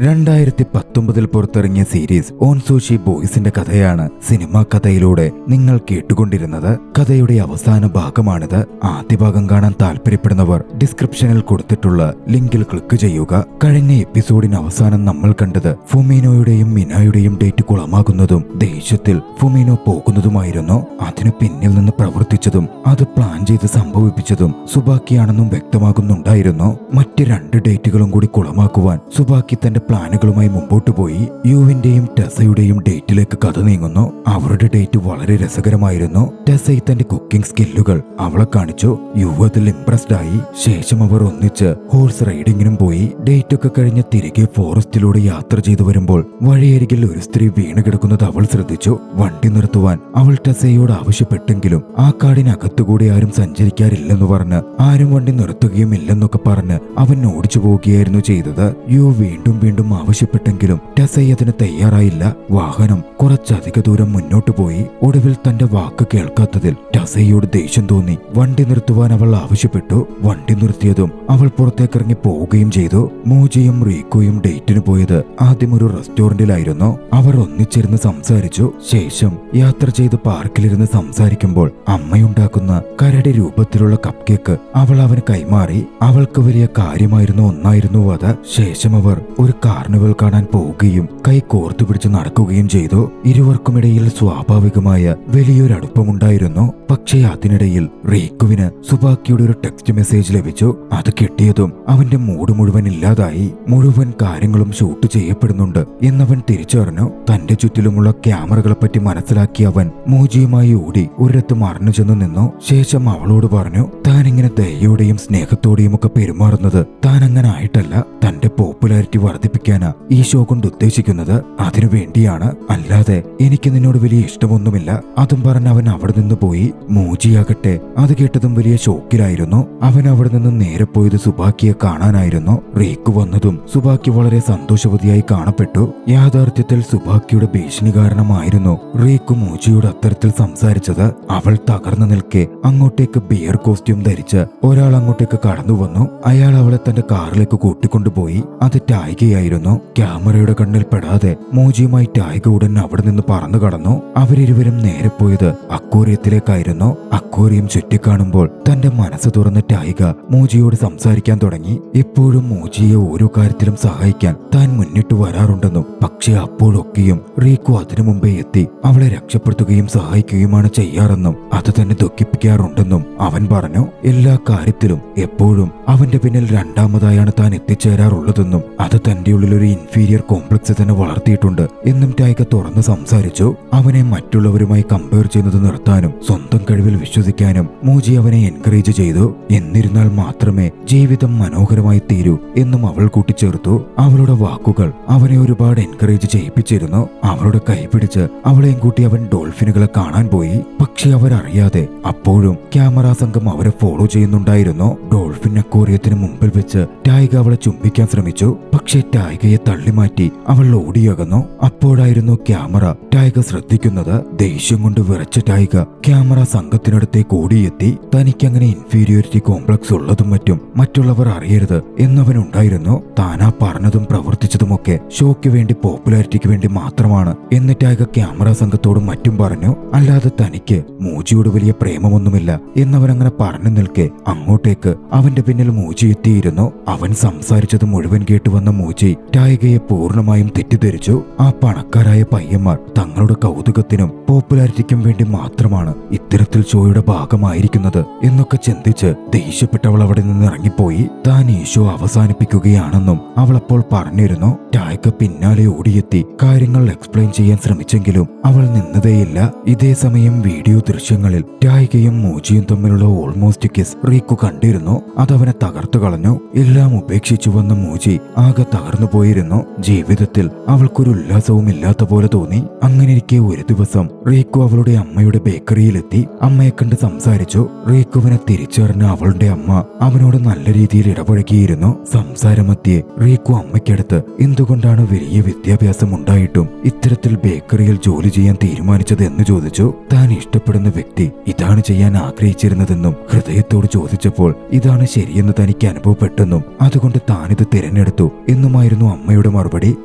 2019 പുറത്തിറങ്ങിയ സീരീസ് ഓൺസൂഷി ബോയ്സിന്റെ കഥയാണ് സിനിമാ കഥയിലൂടെ നിങ്ങൾ കേട്ടുകൊണ്ടിരുന്നത്. കഥയുടെ അവസാന ഭാഗമാണിത്. ആദ്യ ഭാഗം കാണാൻ താല്പര്യപ്പെടുന്നവർ ഡിസ്ക്രിപ്ഷനിൽ കൊടുത്തിട്ടുള്ള ലിങ്കിൽ ക്ലിക്ക് ചെയ്യുക. കഴിഞ്ഞ എപ്പിസോഡിന് അവസാനം നമ്മൾ കണ്ടത് ഫുമീനോയുടെയും മിനായുടെയും ഡേറ്റ് കുളമാകുന്നതും ദേഷ്യത്തിൽ ഫുമീനോ പോകുന്നതുമായിരുന്നു. അതിനു പിന്നിൽ നിന്ന് പ്രവർത്തിച്ചതും അത് പ്ലാൻ ചെയ്ത് സംഭവിപ്പിച്ചതും സുബാക്കിയാണെന്നും വ്യക്തമാകുന്നുണ്ടായിരുന്നു. മറ്റ് 2 ഡേറ്റുകളും കൂടി കുളമാക്കുവാൻ സുബാക്കി തന്റെ പ്ലാനുകളുമായി മുമ്പോട്ട് പോയി. യുവിന്റെയും ടെസയുടെയും ഡേറ്റിലേക്ക് കഥ നീങ്ങുന്നു. അവരുടെ ഡേറ്റ് വളരെ രസകരമായിരുന്നു. ടെസൈ തന്റെ കുക്കിംഗ് സ്കില്ലുകൾ അവളെ കാണിച്ചു. യു അതിൽ ഇംപ്രസ്ഡ് ആയി. ശേഷം അവർ ഒന്നിച്ച് ഹോഴ്സ് റൈഡിങ്ങിനും പോയി. ഡേറ്റ് ഒക്കെ കഴിഞ്ഞ് തിരികെ ഫോറസ്റ്റിലൂടെ യാത്ര ചെയ്തു വരുമ്പോൾ വഴിയരികിൽ ഒരു സ്ത്രീ വീണ് കിടക്കുന്നത് അവൾ ശ്രദ്ധിച്ചു. വണ്ടി നിർത്തുവാൻ അവൾ ടെസയോട് ആവശ്യപ്പെട്ടെങ്കിലും ആ കാടിനകത്തുകൂടി ആരും സഞ്ചരിക്കാറില്ലെന്ന് പറഞ്ഞ് ആരും വണ്ടി നിർത്തുകയും ഇല്ലെന്നൊക്കെ പറഞ്ഞ് അവൻ ഓടിച്ചു പോവുകയായിരുന്നു ചെയ്തത്. യു വീണ്ടും ആവശ്യപ്പെട്ടെങ്കിലും ടെസൈ അതിന് തയ്യാറായില്ല. വാഹനം കുറച്ചധിക ദൂരം മുന്നോട്ട് പോയി. ഒടുവിൽ തന്റെ വാക്ക് കേൾക്കാത്തതിൽ ടെസയോട് ദേഷ്യം തോന്നി. വണ്ടി നിർത്തുവാൻ അവൾ ആവശ്യപ്പെട്ടു. വണ്ടി നിർത്തിയതും അവൾ പുറത്തേക്കിറങ്ങി പോവുകയും ചെയ്തു. മൂജിയും റീക്കോയും ഡേറ്റിന് പോയത് ആദ്യം ഒരു റെസ്റ്റോറന്റിലായിരുന്നു. അവർ ഒന്നിച്ചിരുന്ന് സംസാരിച്ചു. ശേഷം യാത്ര ചെയ്ത് പാർക്കിലിരുന്ന് സംസാരിക്കുമ്പോൾ അമ്മയുണ്ടാക്കുന്ന കരടി രൂപത്തിലുള്ള കപ്പ് കേക്ക് അവൾ അവന് കൈമാറി. അവൾക്ക് വലിയ കാര്യമായിരുന്നു ഒന്നായിരുന്നു അത്. ശേഷം അവർ ഒരു കാർണിവൽ കാണാൻ പോവുകയും കൈ കോർത്തു പിടിച്ച് നടക്കുകയും ചെയ്തു. ഇരുവർക്കുമിടയിൽ സ്വാഭാവികമായ വലിയൊരു അടുപ്പമുണ്ടായിരുന്നു. പക്ഷേ അതിനിടയിൽ റീക്കുവിന് സുബാക്കിയുടെ ഒരു ടെക്സ്റ്റ് മെസ്സേജ് ലഭിച്ചു. അത് കിട്ടിയതും അവന്റെ മൂഡ് മുഴുവൻ ഇല്ലാതായി. മുഴുവൻ കാര്യങ്ങളും ഷൂട്ട് ചെയ്യപ്പെടുന്നുണ്ട് എന്നവൻ തിരിച്ചറിഞ്ഞു. തന്റെ ചുറ്റിലുമുള്ള ക്യാമറകളെ പറ്റി മനസ്സിലാക്കിയ അവൻ മൂജിയുമായി ഓടി ഒരിടത്ത് മറഞ്ഞു ചെന്ന് നിന്നു. ശേഷം അവളോട് പറഞ്ഞു, താൻ ഇങ്ങനെ ദയോടെയും സ്നേഹത്തോടെയും ഒക്കെ പെരുമാറുന്നത് താൻ അങ്ങനെ ആയിട്ടല്ല. തന്റെ പോപ്പുലാരിറ്റി വർദ്ധിപ്പിക്കാനാ ഈ ഷോ കൊണ്ട് ഉദ്ദേശിക്കുന്നത്. അതിനു വേണ്ടിയാണ്, അല്ലാതെ എനിക്ക് നിന്നോട് വലിയ ഇഷ്ടമൊന്നുമില്ല. അതും പറഞ്ഞ് അവൻ അവിടെ നിന്ന് പോയി. മൂജിയാകട്ടെ അത് കേട്ടതും വലിയ ഷോക്കിലായിരുന്നു. അവൻ അവിടെ നിന്ന് നേരെ പോയത് സുബാക്കിയെ കാണാനായിരുന്നു. റീക്കു വന്നതും സുബാക്കി വളരെ സന്തോഷവതിയായി കാണപ്പെട്ടു. യാഥാർത്ഥ്യത്തിൽ സുബാക്കിയുടെ ഭീഷണി കാരണമായിരുന്നു റീക്കു മൂജിയോട് അത്തരത്തിൽ സംസാരിച്ചത്. അവൾ തകർന്നു നിൽക്കെ അങ്ങോട്ടേക്ക് ബിയർ കോസ്റ്റ്യൂം ധരിച്ച് ഒരാൾ അങ്ങോട്ടേക്ക് കടന്നു വന്നു. അയാൾ അവളെ തന്റെ കാറിലേക്ക് കൂട്ടിക്കൊണ്ടുപോയി. അത് ടായികയായിരുന്നു. ക്യാമറയുടെ കണ്ണിൽ പെടാതെ മൂജിയുമായി ടായിക ഉടൻ അവിടെ നിന്ന് പറന്നു കടന്നു. അവരിരുവരും നേരെ പോയത് അക്വേറിയത്തിലേക്കായിരുന്നു. അക്വേറിയം ചുറ്റിക്കാണുമ്പോൾ തന്റെ മനസ്സ് തുറന്ന ടായിക മൂജിയോട് സംസാരിക്കാൻ തുടങ്ങി. എപ്പോഴും മൂജിയെ ഓരോ കാര്യത്തിലും സഹായിക്കാൻ താൻ മുന്നിട്ട് വരാറുണ്ടെന്നും പക്ഷെ അപ്പോഴൊക്കെയും റീക്കു അതിനു മുമ്പേ എത്തി അവളെ രക്ഷപ്പെടുത്തുകയും സഹായിക്കുകയുമാണ് ചെയ്യാറെന്നും അത് തന്നെ ദുഃഖിപ്പിക്കാറുണ്ടെന്നും അവൻ പറഞ്ഞു. എല്ലാ കാര്യത്തിലും എപ്പോഴും അവന്റെ പിന്നിൽ രണ്ടാമതായാണ് താൻ എത്തിച്ചേരാറുള്ളതെന്നും അത് തന്റെ ഉള്ളിൽ ഒരു ഇൻഫീരിയർ കോംപ്ലക്സ് തന്നെ വളർത്തിയിട്ടുണ്ട് എന്നും ടായിക തുറന്ന് സംസാരിച്ചു. അവനെ മറ്റുള്ളവരുമായി കമ്പയർ ചെയ്യുന്നത് നിർത്താനും സ്വന്തം കഴിവിൽ വിശ്വസിക്കാനും മൂജി അവനെ എൻകറേജ് ചെയ്തു. എന്നിരുന്നാൽ മാത്രമേ ജീവിതം മനോഹരമായി തീരൂ എന്നും അവൾ കൂട്ടിച്ചേർത്തു. അവളുടെ വാക്കുകൾ അവനെ ഒരുപാട് എൻകറേജ് ചെയ്യിപ്പിച്ചിരുന്നു. അവളുടെ കൈ പിടിച്ച് അവളെയും കൂട്ടി അവൻ ഡോൾഫിനുകളെ കാണാൻ പോയി. പക്ഷെ അവരറിയാതെ അപ്പോഴും ക്യാമറ സംഘം അവരെ ഫോളോ ചെയ്യുന്നുണ്ടായിരുന്നു. ഡോൾഫിൻ അക്വേറിയത്തിന് മുമ്പിൽ വെച്ച് ടായിക അവളെ ചുംബിക്കാൻ ശ്രമിച്ചു. പക്ഷേ ടായികയെ തള്ളിമാറ്റി അവൾ ഓടിയകന്നു. അപ്പോഴായിരുന്നു ക്യാമറ ടായിക ശ്രദ്ധിക്കുന്നത്. ദേഷ്യം കൊണ്ട് വിറച്ച ടായിക ക്യാമറ സംഘത്തിനടുത്തേക്ക് ഓടിയെത്തി. തനിക്കങ്ങനെ ഇൻഫീരിയോറിറ്റി കോംപ്ലക്സ് ഉള്ളതും മറ്റും മറ്റുള്ളവർ അറിയരുത് എന്നവനുണ്ടായിരുന്നു. താനാ പറഞ്ഞതും പ്രവർത്തിച്ചതുമൊക്കെ ഷോയ്ക്ക് വേണ്ടി, പോപ്പുലാരിറ്റിക്ക് വേണ്ടി മാത്രമാണ് എന്ന് ടായിക ക്യാമറ സംഘത്തോടും മറ്റും പറഞ്ഞു. അല്ലാതെ തനിക്ക് മൂജിയോട് വലിയ പ്രേമമൊന്നുമില്ല എന്നവനങ്ങനെ പറഞ്ഞു നിൽക്കെ അങ്ങോട്ടേക്ക് അവന്റെ പിന്നിൽ മൂജി എത്തിയിരുന്നു. അവൻ സംസാരിച്ചത് മുഴുവൻ കേട്ടു വന്ന മൂജി ടായികയെ പൂർണ്ണമായും തെറ്റിദ്ധരിച്ചു. ആ പണക്കാരായ പയ്യന്മാർ തങ്ങളുടെ കൗതുകത്തിനും പോപ്പുലാരിറ്റിക്കും വേണ്ടി മാത്രമാണ് ഇത്തരത്തിൽ ഷോയുടെ ഭാഗമായിരിക്കുന്നത് എന്നൊക്കെ ചിന്തിച്ച് ദേഷ്യപ്പെട്ടവൾ അവിടെ നിന്ന് ഇറങ്ങിപ്പോയി. താൻ ഈ ഷോ അവസാനിപ്പിക്കുകയാണെന്നും അവൾ അപ്പോൾ പറഞ്ഞിരുന്നു. ടായിക പിന്നാലെ ഓടിയെത്തി കാര്യങ്ങൾ എക്സ്പ്ലെയിൻ ചെയ്യാൻ ശ്രമിച്ചെങ്കിലും അവൾ നിന്നതേയില്ല. ഇതേ സമയം വീഡിയോ ദൃശ്യങ്ങളിൽ ടായികയും മൂജിയും തമ്മിലുള്ള ഓൾമോസ്റ്റ് കിസ് റീക്കു കണ്ടിരുന്നു. അതവനെ തകർത്തു കളഞ്ഞു. എല്ലാം ഉപേക്ഷിച്ചു വന്ന മൂജി ആകെ തകർന്നു പോയിരുന്നു. ജീവിതത്തിൽ അവൾക്കൊരു ഉല്ലാസവും ഇല്ലാത്ത പോലെ തോന്നി. അങ്ങനെയിരിക്കെ ഒരു ദിവസം റീക്കു അവളുടെ അമ്മയുടെ ബേക്കറിയിലെത്തി. അമ്മയെ കണ്ട് സംസാരിച്ചു. റീക്കുവിനെ തിരിച്ചറിഞ്ഞ അവളുടെ അമ്മ അവനോട് നല്ല രീതിയിൽ ഇടപഴകിയിരുന്നു. സംസാരമധ്യേ റീക്കു അമ്മയ്ക്കടുത്ത് എന്തുകൊണ്ടാണ് വലിയ വിദ്യാഭ്യാസം ഉണ്ടായിട്ടും ഇത്തരത്തിൽ ബേക്കറിയിൽ ജോലി ചെയ്യാൻ തീരുമാനിച്ചത് എന്ന് ചോദിച്ചു. താൻ ഇഷ്ടപ്പെടുന്ന വ്യക്തി ഇതാണ് ചെയ്യാൻ ആഗ്രഹിച്ചിരുന്നതെന്നും ഹൃദയത്തോട് ചോദിച്ചപ്പോൾ ഇതാണ് ശരിയെന്ന് തനിക്ക് അനുഭവപ്പെട്ടെന്നും അതുകൊണ്ട് താനിത് തിരഞ്ഞെടുത്തു എന്നുമായിരുന്നു അമ്മയുടെ മറുപടി.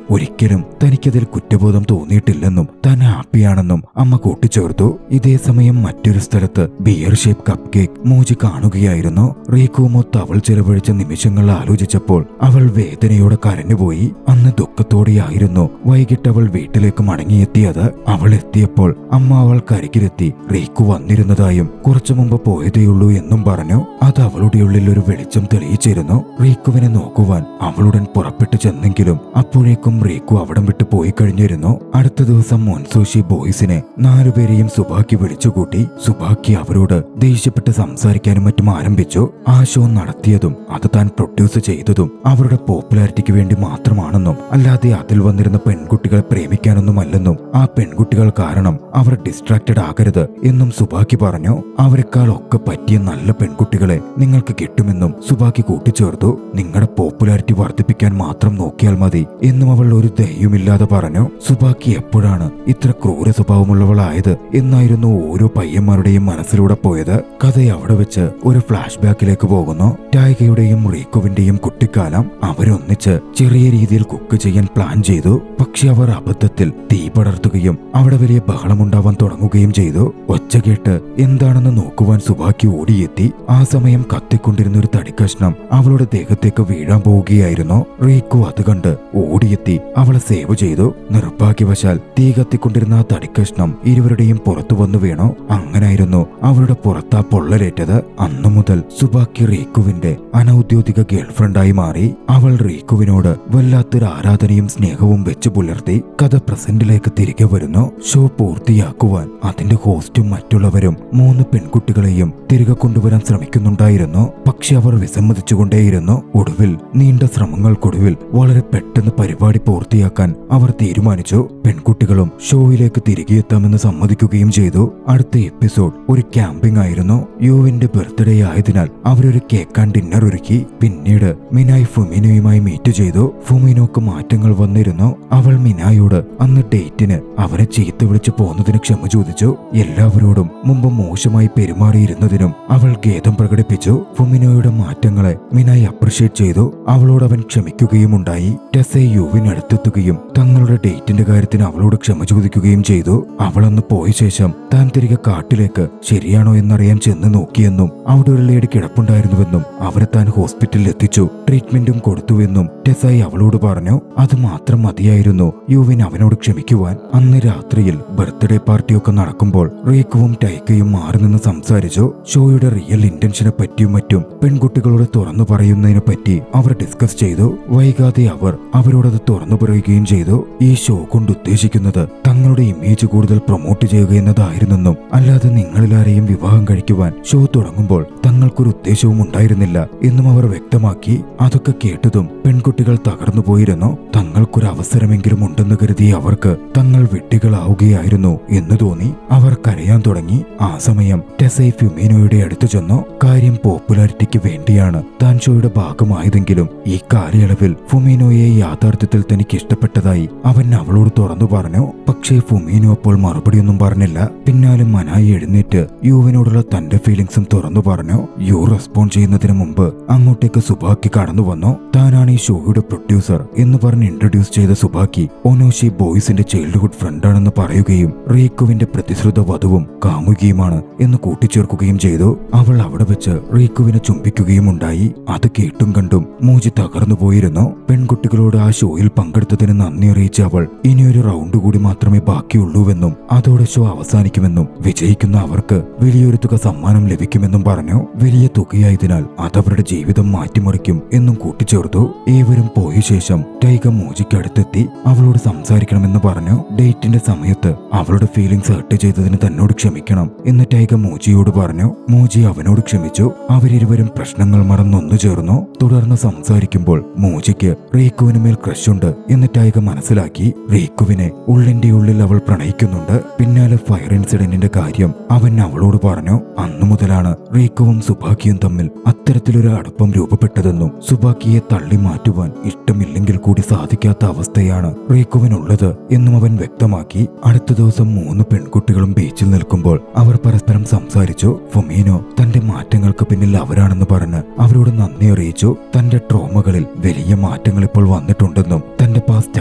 ഒരിക്കലും തനിക്കതിൽ കുറ്റബോധം തോന്നിയിട്ടില്ലെന്നും താൻ ഹാപ്പിയാണെന്നും അമ്മ കൂട്ടിച്ചേർത്തു. ഇതേ സമയം മറ്റൊരു സ്ഥലത്ത് ബിയർ ഷേപ്പ് കപ്പ് കേക്ക് മൂജി കാണുകയായിരുന്നു. റീക്കുമൊത്ത് അവൾ ചെലവഴിച്ച നിമിഷങ്ങൾ ആലോചിച്ചപ്പോൾ അവൾ വേദനയോടെ കരഞ്ഞുപോയി. അന്ന് ദുഃഖത്തോടെയായിരുന്നു വൈകിട്ട് അവൾ വീട്ടിലേക്ക് മടങ്ങിയെത്തിയത്. അവൾ എത്തിയപ്പോൾ അമ്മ അവൾക്കരികിലെത്തി റീക്കു വന്നിരുന്നതായും കുറച്ചു മുമ്പ് പോയതേയുള്ളൂ എന്നും പറഞ്ഞു. അത് അവളുടെ ഉള്ളിൽ ഒരു വെളിച്ചം തെളിയിച്ചിരുന്നു. റീക്കുവിനെ നോക്കുവാൻ അവളുടൻ പുറപ്പെട്ടു ചെന്നെങ്കിലും അപ്പോഴേക്കും റീക്കു അവിടം വിട്ടു പോയി കഴിഞ്ഞിരുന്നു. അടുത്ത ദിവസം മോൻസൂഷി ബോയ്സിനെ 4 പേരെയും സുബാക്കി വിളിച്ചുകൂട്ടി. സുബാക്കി അവരോട് ദേഷ്യപ്പെട്ട് സംസാരിക്കാനും മറ്റും ആരംഭിച്ചു. ആ ഷോ നടത്തിയതും അത് താൻ പ്രൊഡ്യൂസ് ചെയ്തതും അവരുടെ പോപ്പുലാരിറ്റിക്ക് വേണ്ടി മാത്രമാണെന്നും അല്ലാതെ അതിൽ വന്നിരുന്ന പെൺകുട്ടികളെ പ്രേമിക്കാനൊന്നുമല്ലെന്നും ആ പെൺകുട്ടികൾ കാരണം അവർ ഡിസ്ട്രാക്റ്റഡ് ആകരുത് എന്നും സുബാക്കി പറഞ്ഞു. അവരെക്കാൾ ഒക്കെ പറ്റിയ നല്ല പെൺകുട്ടികളെ നിങ്ങൾക്ക് കിട്ടുമെന്നും സുബാക്കി കൂട്ടിച്ചേർത്തു. നിങ്ങളുടെ പോപ്പുലാരിറ്റി വർദ്ധിപ്പിക്കാൻ മാത്രം നോക്കിയാൽ മതി എന്നും അവൾ ഒരു ദയുമില്ലാതെ പറഞ്ഞു. സുബാക്കി എപ്പോഴാണ് ഇത്ര ക്രൂര സ്വഭാവമുള്ളവളായത് എന്നായിരുന്നു ഓരോ പയ്യന്മാരുടെയും മനസ്സിലൂടെ പോയത്. കഥ അവിടെ വെച്ച് ഒരു ഫ്ലാഷ് ബാക്കിലേക്ക് പോകുന്നു. ടൈഗയുടെയും റീക്കുവിന്റെയും കുട്ടിക്കാലം. അവരൊന്നിച്ച് ചെറിയ രീതിയിൽ കുക്ക് ചെയ്യാൻ പ്ലാൻ ചെയ്തു. പക്ഷെ അവർ അബദ്ധത്തിൽ തീ പടർത്തുകയും അവിടെ വലിയ ബഹളമുണ്ടാവാൻ തുടങ്ങുകയും ചെയ്തു. ഒച്ച കേട്ട് എന്താണെന്ന് നോക്കുവാൻ സുബാക്കി ഓടിയെത്തി. ആ സമയം കത്തിക്കൊണ്ടിരുന്ന ഒരു തടിക്കഷ്ണം അവളുടെ ദേഹത്തേക്ക് വീഴാൻ പോവുകയായിരുന്നു. റീക്കു അത് കണ്ട് ഓടിയെത്തി അവളെ സേവ് ചെയ്തു. നിർഭാഗ്യവശാൽ തീ കത്തിക്കൊണ്ടിരുന്ന ആ തടിക്കഷ്ണം ഇരുവരുടെയും പുറത്തു വന്നു വീണു. അങ്ങനായിരുന്നു അവളുടെ പുറത്താ പൊള്ളലേറ്റത്. അന്നു മുതൽ സുബാക്കി റീക്കുവിന്റെ അനൌദ്യോഗിക ഗേൾഫ്രണ്ടായി മാറി. അവൾ റീക്കുവിനോട് വല്ലാത്തൊരു ആരാധനയും സ്നേഹവും വെച്ചു പുലർത്തി. കഥ പ്രസന്റിലേക്ക് തിരികെ വരുന്നു. ഷോ പൂർത്തിയാക്കുവാൻ അതിന്റെ ഹോസ്റ്റും മറ്റുള്ളവരും 3 പെൺകുട്ടികളെയും തിരികെ കൊണ്ടുവരാൻ ശ്രമിക്കുന്നുണ്ടായിരുന്നു. പക്ഷെ അവർ വിസമ്മതിച്ചുകൊണ്ടേയിരുന്നു. ഒടുവിൽ നീണ്ട ശ്രമങ്ങൾക്കൊടുവിൽ വളരെ പെട്ടെന്ന് പരിപാടി പൂർത്തിയാക്കാൻ അവർ തീരുമാനിച്ചു. പെൺകുട്ടികളും ഷോയിലേക്ക് തിരികെ എത്താമെന്ന് സമ്മതിക്കുകയും ചെയ്തു. അടുത്ത എപ്പിസോഡ് ഒരു ക്യാമ്പിംഗ് ആയിരുന്നു. യുവിന്റെ ബർത്ത്ഡേ ആയതിനാൽ അവരൊരു കേക്ക് ആൻഡ് ഡിന്നർ ഒരുക്കി. പിന്നീട് മിനായ് ഫുമിനോയുമായി മീറ്റ് ചെയ്തു. ഫുമിനോക്ക് മാറ്റങ്ങൾ വന്നിരുന്നു. അവൾ മിനായോട് അന്ന് ഡേറ്റിന് അവരെ ചീത്ത വിളിച്ചു പോന്നതിന് ക്ഷമ ചോദിച്ചു. എല്ലാവരോടും മുമ്പ് മോശമായി പെരുമാറിയിരുന്നതിനും അവൾ ഖേദം പ്രകടിപ്പിച്ചു. ഫുമിനോയുടെ മാറ്റങ്ങളെ മിനായ് അപ്രിഷ്യേറ്റ് ചെയ്തു. അവളോട് അവൻ ക്ഷമിക്കുകയും ഉണ്ടായി. ടെസെ യുവിനടുത്തെത്തുകയും തങ്ങളുടെ ഡേറ്റിന്റെ കാര്യത്തിന് അവളോട് ക്ഷമ ചോദിക്കുകയും ചെയ്തു. അവളന്ന് പോയ ശേഷം താൻ തിരികെ കാട്ടിലേക്ക് ശരിയാണോ എന്നറിയാൻ ചെന്ന് നോക്കിയെന്നും അവിടെ ഒരു ലേഡി കിടപ്പുണ്ടായിരുന്നുവെന്നും അവരെ താൻ ഹോസ്പിറ്റലിൽ എത്തിച്ചു, ട്രീറ്റ്മെന്റും കൊടുത്തുവെന്നും ടെസായി അവളോട് പറഞ്ഞു. അത് മാത്രം മതിയായിരുന്നു യുവിൻ അവനോട് ക്ഷമിക്കുവാൻ. അന്ന് രാത്രിയിൽ ബർത്ത്ഡേ പാർട്ടിയൊക്കെ നടക്കുമ്പോൾ റീക്കുവും ടൈക്കയും മാറി നിന്ന് സംസാരിച്ചു. ഷോയുടെ റിയൽ ഇന്റൻഷനെ പറ്റിയും മറ്റും പെൺകുട്ടികളോട് തുറന്നു പറയുന്നതിനെ പറ്റി അവർ ഡിസ്കസ് ചെയ്തു. വൈകാതെ അവർ അവരോടത് തുറന്നു പറയുകയും ചെയ്തു. ഈ ഷോ കൊണ്ട് ഉദ്ദേശിക്കുന്നത് തങ്ങളുടെ ഇമേജ് കൂടുതൽ പ്രൊമോട്ട് ചെയ്യുക എന്നതായിരുന്നെന്നും അല്ലാതെ നിങ്ങളിലാരെയും വിവാഹം കഴിക്കുവാൻ ഷോ തുടങ്ങുമ്പോൾ തങ്ങൾക്കൊരു ഉദ്ദേശവും ഉണ്ടായിരുന്നില്ല എന്നും അവർ വ്യക്തമാക്കി. അതൊക്കെ കേട്ടതും പെൺകുട്ടികൾ തകർന്നു പോയിരുന്നു. തങ്ങൾക്കൊരു അവസരമെങ്കിലും ഉണ്ടെന്ന് കരുതി അവർക്ക് തങ്ങൾ വിഡ്ഢികളാവുകയായിരുന്നു എന്ന് തോന്നി. അവർ കരയാൻ തുടങ്ങി. ആ സമയം ടെസൈ ഫ്യുമിനോയുടെ അടുത്ത് ചെന്നു. കാര്യം പോപ്പുലാരിറ്റിക്ക് വേണ്ടിയാണ് താൻ ഷോയുടെ ഭാഗമായതെങ്കിലും ഈ കാലയളവിൽ ഫുമിനോയെ യാഥാർത്ഥ്യത്തിൽ തനിക്ക് ഇഷ്ടപ്പെട്ടതായി അവൻ അവളോട് തുറന്നു പറഞ്ഞു. പക്ഷേ ഫുമിനോ അപ്പോൾ മറുപടിയൊന്നും പറഞ്ഞില്ല. പിന്നാലെ മനായി എഴുന്നേറ്റ് യുവിനോടുള്ള തന്റെ ഫീലിംഗ്സും തുറന്നു പറഞ്ഞു. യു റെസ്പോണ്ട് ചെയ്യുന്നതിന് മുമ്പ് അങ്ങോട്ടേക്ക് സുബാക്കി കടന്നു വന്നു. താനാണ് ഈ ഷോയുടെ പ്രൊഡ്യൂസർ എന്ന് പറഞ്ഞ് ഇൻട്രൊഡ്യൂസ് ചെയ്ത സുബാക്കി ഒനോഷി ബോയ്സിന്റെ ചൈൽഡ്ഹുഡ് ഫ്രണ്ടാണെന്ന് പറയുകയും റീക്കുവിന്റെ പ്രതിശ്രുത വധുവും കാമുകിയുമാണ് എന്ന് കൂട്ടിച്ചേർക്കുകയും ചെയ്തു. അവൾ അവിടെ വെച്ച് റീക്കുവിനെ ചുംബിക്കുകയും ഉണ്ടായി. അത് കേട്ടും കണ്ടും മൂജി തകർന്നു പോയിരുന്നു. പെൺകുട്ടികളോട് ആ ഷോയിൽ പങ്കെടുത്തതിന് നന്ദി അറിയിച്ച അവൾ ഇനിയൊരു റൗണ്ട് കൂടി മാത്രമേ ബാക്കിയുള്ളൂവെന്നും അതോടെ ഷോ അവസാനിക്കുമെന്നും വിജയിക്കുന്ന അവർക്ക് വലിയൊരു തുക സമ്മാനം ലഭിക്കുമെന്നും പറഞ്ഞു. വലിയ തുകയായതിനാൽ അതവരുടെ ജീവിതം മാറ്റിമറിക്കും എന്നും കൂട്ടിച്ചേർത്തു. ഏവരും പോയ ശേഷം ടൈഗ മൂജിക്ക് അടുത്തെത്തി അവളോട് സംസാരിക്കണമെന്ന് പറഞ്ഞു. ഡേറ്റിന്റെ സമയത്ത് അവളുടെ ഫീലിംഗ്സ് ഹർട്ട് ചെയ്തതിന് തന്നോട് ക്ഷമിക്കണം എന്ന് ടൈഗ മൂജിയോട് പറഞ്ഞു. മൂജി അവനോട് ക്ഷമിച്ചു. അവരിരുവരും പ്രശ്നങ്ങൾ മറന്നൊന്നു ചേർന്നു. തുടർന്ന് സംസാരിക്കുമ്പോൾ മൂജിക്ക് റീക്കുവിന് മേൽ ക്രഷുണ്ട് എന്ന് ടൈഗ മനസ്സിലാക്കി. റീക്കുവിനെ ഉള്ളിന്റെ ഉള്ളിൽ അവൾ പ്രണയിക്കുന്നുണ്ട്. പിന്നാലെ ഫയർ ഇൻസിഡന്റിന്റെ കാര്യം സത്യം അവൻ അവളോട് പറഞ്ഞു. അന്നു മുതലാണ് റീക്കുവും സുബാക്കിയും തമ്മിൽ അത്തരത്തിലൊരു അടുപ്പം രൂപപ്പെട്ടതെന്നും സുബാക്കിയെ തള്ളി മാറ്റുവാൻ ഇഷ്ടമില്ലെങ്കിൽ കൂടി സാധിക്കാത്ത അവസ്ഥയാണ് റീക്കുവിനുള്ളത് എന്നും അവൻ വ്യക്തമാക്കി. അടുത്ത ദിവസം 3 പെൺകുട്ടികളും ബീച്ചിൽ നിൽക്കുമ്പോൾ അവർ പരസ്പരം സംസാരിച്ചു. ഫൊമീനോ തന്റെ മാറ്റങ്ങൾക്ക് പിന്നിൽ അവരാണെന്ന് പറഞ്ഞ് അവരോട് നന്ദി അറിയിച്ചു. തന്റെ ട്രോമകളിൽ വലിയ മാറ്റങ്ങൾ ഇപ്പോൾ വന്നിട്ടുണ്ടെന്നും തന്റെ പാസ്റ്റ്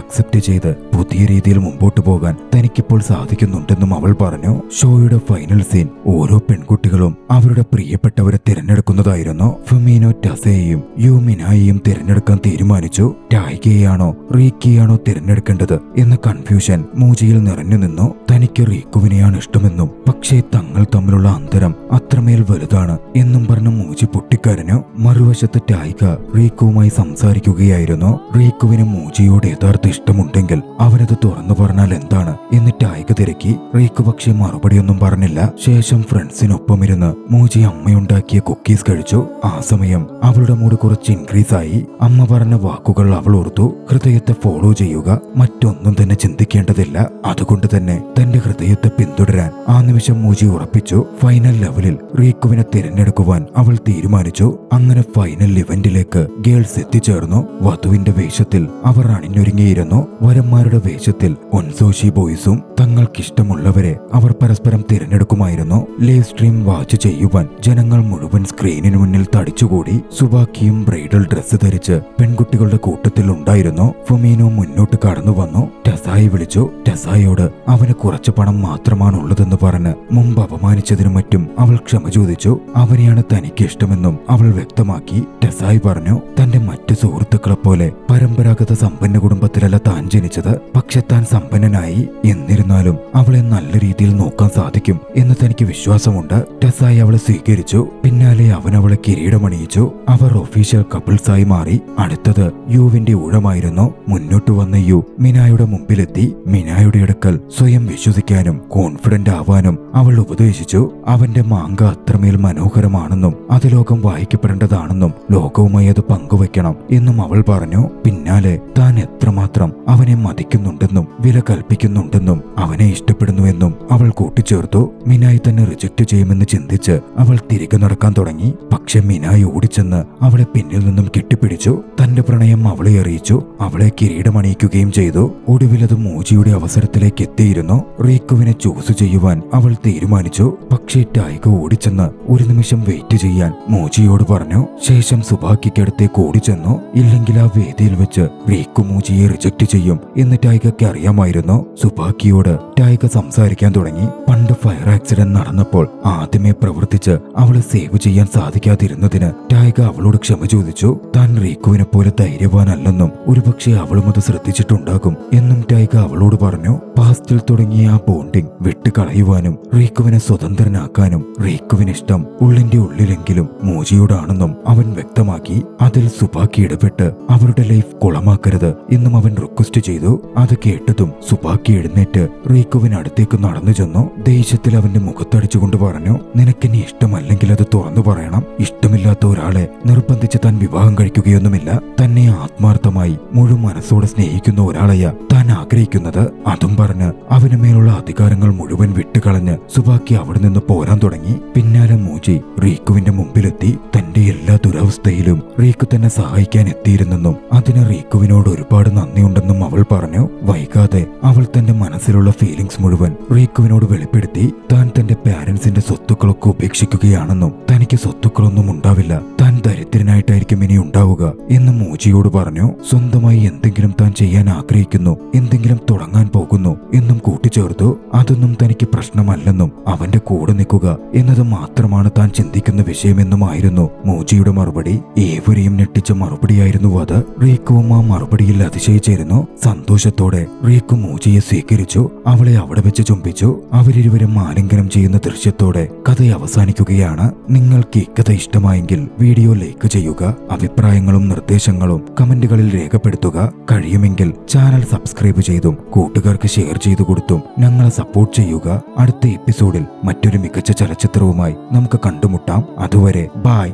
അക്സെപ്റ്റ് ചെയ്ത് പുതിയ രീതിയിൽ മുമ്പോട്ട് പോകാൻ തനിക്കിപ്പോൾ സാധിക്കുന്നുണ്ടെന്നും അവൾ പറഞ്ഞു. ഷോയുടെ ഫൈനൽ സീൻ ഓരോ പെൺകുട്ടികളും അവരുടെ പ്രിയപ്പെട്ടവരെ തിരഞ്ഞെടുക്കുന്നതായിരുന്നു. ഫൊമീനോ ടസയെയും യുമിനായെയും തിരഞ്ഞെടുക്കാൻ തീരുമാനിച്ചു. ടായ്കയെയാണോ റീക്കിയാണോ തിരഞ്ഞെടുക്കേണ്ടത് എന്ന കൺഫ്യൂഷൻ മൂജിയിൽ നിറഞ്ഞു നിന്നു. തനിക്ക് റീക്കുവിനെയാണ് ഇഷ്ടമെന്നും പക്ഷേ തങ്ങൾ തമ്മിലുള്ള അന്തരം അത്രമേൽ വലുതാണ് എന്നും പറഞ്ഞ് മൂജി പൊട്ടിക്കരഞ്ഞു. മറുവശത്ത് ടായ്ക റീക്കുവുമായി സംസാരിക്കുകയായിരുന്നു. റീക്കുവിന് മൂജിയോട് യഥാർത്ഥ ഇഷ്ടമുണ്ടെങ്കിൽ അവനത് തുറന്നു പറഞ്ഞാൽ എന്താണ് എന്ന് ടായ്ക തിരക്കി. റീക്കു പക്ഷേ മറുപടിയൊന്നും പറഞ്ഞില്ല. ശേഷം ഫ്രണ്ട്സിനൊപ്പമിരുന്ന് മൂജി അമ്മയുണ്ടാക്കിയ കുക്കീസ് കഴിച്ചു. ആ സമയം അവളുടെ മൂഡ് കുറച്ച് ഇൻക്രീസ് ആയി. അമ്മ പറഞ്ഞ വാക്കുകൾ അവൾ ഓർത്തു. ഹൃദയത്തെ ഫോളോ ചെയ്യുക, മറ്റൊന്നും തന്നെ ചിന്തിക്കേണ്ടതില്ല. അതുകൊണ്ട് തന്നെ തന്റെ ഹൃദയത്തെ പിന്തുടരാൻ ആ നിമിഷം മൂജി ഉറപ്പിച്ചു. ഫൈനൽ ലെവലിൽ റീക്കുവിനെ തിരഞ്ഞെടുക്കുവാൻ അവൾ തീരുമാനിച്ചു. അങ്ങനെ ഫൈനൽ ഇവന്റിലേക്ക് ഗേൾസ് എത്തിച്ചേർന്നു. വധുവിന്റെ വേഷത്തിൽ അവർ അണിഞ്ഞൊരുങ്ങിയിരുന്നു. വരന്മാരുടെ വേഷത്തിൽ ഒൻസോഷി ബോയ്സും. തങ്ങൾക്കിഷ്ടമുള്ളവരെ അവർ പരസ്പരം തിരഞ്ഞെടുക്കുമായിരുന്നു. ലൈവ് സ്ട്രീം വാച്ച് ചെയ്യുവാൻ ജനങ്ങൾ മുഴുവൻ സ്ക്രീനിന് മുന്നിൽ തടിച്ചുകൂടി. സുബാക്കിയും ബ്രൈഡൽ ഡ്രസ്സ് ധരിച്ച് പെൺകുട്ടികളുടെ കൂട്ടത്തിൽ ഉണ്ടായിരുന്നു. ഫൊമീനോ മുന്നോട്ട് കടന്നു വന്നു. ടെസായി വിളിച്ചു. ടെസായോട് അവന് കുറച്ച് പണം മാത്രമാണുള്ളതെന്ന് പറഞ്ഞ് മുമ്പ് അപമാനിച്ചതിനു മറ്റും അവൾ ക്ഷമ ചോദിച്ചു. അവനെയാണ് തനിക്ക് ഇഷ്ടമെന്നും അവൾ വ്യക്തമാക്കി. ടെസായി പറഞ്ഞു, തന്റെ മറ്റു സുഹൃത്തുക്കളെ പോലെ പരമ്പരാഗത സമ്പന്ന കുടുംബത്തിലല്ല താൻ ജനിച്ചത്. പക്ഷെ താൻ സമ്പന്നനായി. എന്നിരുന്നാലും അവളെ നല്ല രീതിയിൽ നോക്കാൻ സാധിക്കും എന്ന് തനിക്ക് വിശ്വാസമുണ്ട്. ടെസായി അവളെ സ്വീകരിച്ചു. പിന്നാലെ അവൻ അവളെ കിരീടമണിയിച്ചു. അവർ ഒഫീഷ്യൽ കപ്പിൾസായി മാറി. അടുത്തത് യുവിന്റെ ഊഴമായിരുന്നു. മുന്നോട്ട് വന്ന യു മിനായുടെ മുമ്പിലെത്തി. മിനായുടെ അടുക്കൽ സ്വയം വിശ്വസിക്കാനും കോൺഫിഡന്റ് ആവാനും അവൾ ഉപദേശിച്ചു. അവന്റെ മാങ്ക അത്രമേൽ മനോഹരമാണെന്നും അത് ലോകം വായിക്കപ്പെടേണ്ടതാണെന്നും ലോകവുമായി അത് പങ്കുവെക്കണം എന്നും അവൾ പറഞ്ഞു. പിന്നാലെ താൻ എത്രമാത്രം അവനെ മതിക്കുന്നുണ്ടെന്നും വില കൽപ്പിക്കുന്നുണ്ടെന്നും അവനെ ഇഷ്ടപ്പെടുന്നുവെന്നും അവൾ കൂട്ടിച്ചേർത്തു. മിനായി തന്നെ റിജക്ട് ചെയ്യുമെന്ന് ചിന്തിച്ച് അവൾ തിരികെ നടക്കാൻ തുടങ്ങി. പക്ഷെ മിനായി ഓടിച്ചെന്ന് അവളെ പിന്നിൽ നിന്നും കെട്ടിപ്പിടിച്ചു. തന്റെ പ്രണയം അവളെ അറിയിച്ചു. അവളെ കിരീടമണിയിക്കുകയും ചെയ്തു. ഒടുവിൽ അത് മൂജിയുടെ അവസരത്തിലേക്ക് എത്തിയിരുന്നു. റീക്കുവിനെ ചൂസ് ചെയ്യുവാൻ അവൾ തീരുമാനിച്ചു. പക്ഷേ ടായ്ക ഓടിച്ചെന്ന് ഒരു നിമിഷം വെയിറ്റ് ചെയ്യാൻ മൂജിയോട് പറഞ്ഞു. ശേഷം സുബാക്കിക്കടുത്തേക്ക് ഓടിച്ചെന്നു. ഇല്ലെങ്കിൽ ആ വേദിയിൽ വെച്ച് റീക്കു മൂജിയെ റിജക്ട് ചെയ്യും എന്ന് ടായ്കയ്ക്ക് അറിയാമായിരുന്നു. സുബാക്കിയോട് ടായ്ക സംസാരിക്കാൻ തുടങ്ങി. പണ്ട് ഫയർ ആക്സിഡന്റ് നടന്നപ്പോൾ ആദ്യമേ പ്രവർത്തിച്ച് അവളെ സേവ് ചെയ്യാൻ സാധിക്കാതിരുന്നതിന് ടായ്ക അവളോട് ക്ഷമ ചോദിച്ചു. താൻ റീക്കുവിനെ പോലെ ധൈര്യവാനല്ലെന്നും ഒരുപക്ഷെ അവളും അത് ശ്രദ്ധിച്ചിട്ടുണ്ടാകും എന്നും ടായ്ക അവളോട് പറഞ്ഞു. പാസ്റ്റിൽ തുടങ്ങിയ ആ ബോണ്ടിങ് വിട്ടുകളയുവാനും റീക്കുവിനെ സ്വതന്ത്രനാക്കാനും റീക്കുവിനിഷ്ടം ഉള്ളിന്റെ ഉള്ളിലെങ്കിലും മൂജിയോടാണെന്നും അവൻ വ്യക്തമാക്കി. അതിൽ സുബാക്കി ഇടപെട്ട് അവരുടെ ലൈഫ് കുളമാക്കരുത് എന്നും അവൻ റിക്വസ്റ്റ് ചെയ്തു. അത് കേട്ടതും സുബാക്കി എഴുന്നേറ്റ് റീക്കുവിന് അടുത്തേക്ക് നടന്നു ചെന്നു. ദേഷ്യത്തിൽ അവന്റെ മുഖത്തടിച്ചുകൊണ്ട് പറഞ്ഞു, നിനക്കെന്നെ ഇഷ്ടമല്ലെങ്കിൽ അത് തുറന്നു പറയണം. ഇഷ്ടമില്ലാത്ത ഒരാളെ നിർബന്ധിച്ച് താൻ വിവാഹം കഴിക്കുകയൊന്നുമില്ല. തന്നെ ആത്മാർത്ഥമായി മുഴുവൻ മനസ്സോടെ സ്നേഹിക്കുന്ന ഒരാളെയാ താൻ ആഗ്രഹിക്കുന്നത്. അതും പറഞ്ഞ് അവന് മേലുള്ള അധികാരങ്ങൾ മുഴുവൻ വിട്ടുകളഞ്ഞ് സുബാക്കി അവിടെ നിന്ന് പോരാൻ തുടങ്ങി. പിന്നാലെ മൂജി റീക്കുവിന്റെ മുമ്പിലെത്തി. തന്റെ എല്ലാ ദുരവസ്ഥയിലും റീക്കു തന്നെ സഹായിക്കാൻ എത്തിയിരുന്നെന്നും അതിന് റീക്കുവിനോട് ഒരുപാട് നന്ദിയുണ്ടെന്നും അവൾ പറഞ്ഞു. വൈകാതെ അവൾ തന്റെ മനസ്സിലുള്ള ഫീലിംഗ്സ് മുഴുവൻ റീക്കുവിനോട് വെളിപ്പെടുത്തി. താൻ തന്റെ പാരന്റ്സിന്റെ സ്വത്തുക്കളൊക്കെ ഉപേക്ഷിക്കുകയാണെന്നും തനിക്ക് സ്വത്തുക്കളൊന്നും ഉണ്ടാവില്ല, താൻ ദരിദ്രനായിട്ടായിരിക്കും ഇനി ഉണ്ടാവുക എന്ന് മൂജിയോട് പറഞ്ഞു. സ്വന്തമായി എന്തെങ്കിലും താൻ ചെയ്യാൻ ആഗ്രഹിക്കുന്നു, എന്തെങ്കിലും തുടങ്ങാൻ പോകുന്നു എന്നും കൂട്ടിച്ചേർത്തു. അതൊന്നും തനിക്ക് പ്രശ്നമല്ലെന്നും അവന്റെ കൂടെ നിൽക്കുക എന്നത് മാത്രമാണ് താൻ ചിന്തിക്കുന്ന വിഷയമെന്നുമായിരുന്നു മൂജിയുടെ മറുപടി. ഏവരെയും ഞെട്ടിച്ച മറുപടിയായിരുന്നു അത്. റീക്കുവും ആ മറുപടിയിൽ അതിശയിച്ചിരുന്നു. സന്തോഷത്തോടെ റീക്കു മൂജിയെ സ്വീകരിച്ചു. അവളെ അവിടെ വെച്ച് ചുംബിച്ചു. അവരിരുവരും ആലിംഗനം ചെയ്യുന്ന ദൃശ്യത്തോടെ കഥ അവസാനിക്കുകയാണ്. നിങ്ങൾക്ക് ഈ കഥ ഇഷ്ടമായെങ്കിൽ വീഡിയോ ലൈക്ക് ചെയ്യുക. അഭിപ്രായങ്ങളും നിർദ്ദേശങ്ങളും കമന്റുകളിൽ രേഖപ്പെടുത്തുക. കഴിയുമെങ്കിൽ ചാനൽ സബ്സ്ക്രൈബ് ചെയ്തും കൂട്ടുകാർക്ക് ഷെയർ ചെയ്തു കൊടുത്തും ഞങ്ങളെ സപ്പോർട്ട് ചെയ്യുക. അടുത്ത എപ്പിസോഡിൽ മറ്റൊരു മികച്ച ചലച്ചിത്രവുമായി നമുക്ക് കണ്ടുമുട്ടാം. അതുവരെ ബൈ.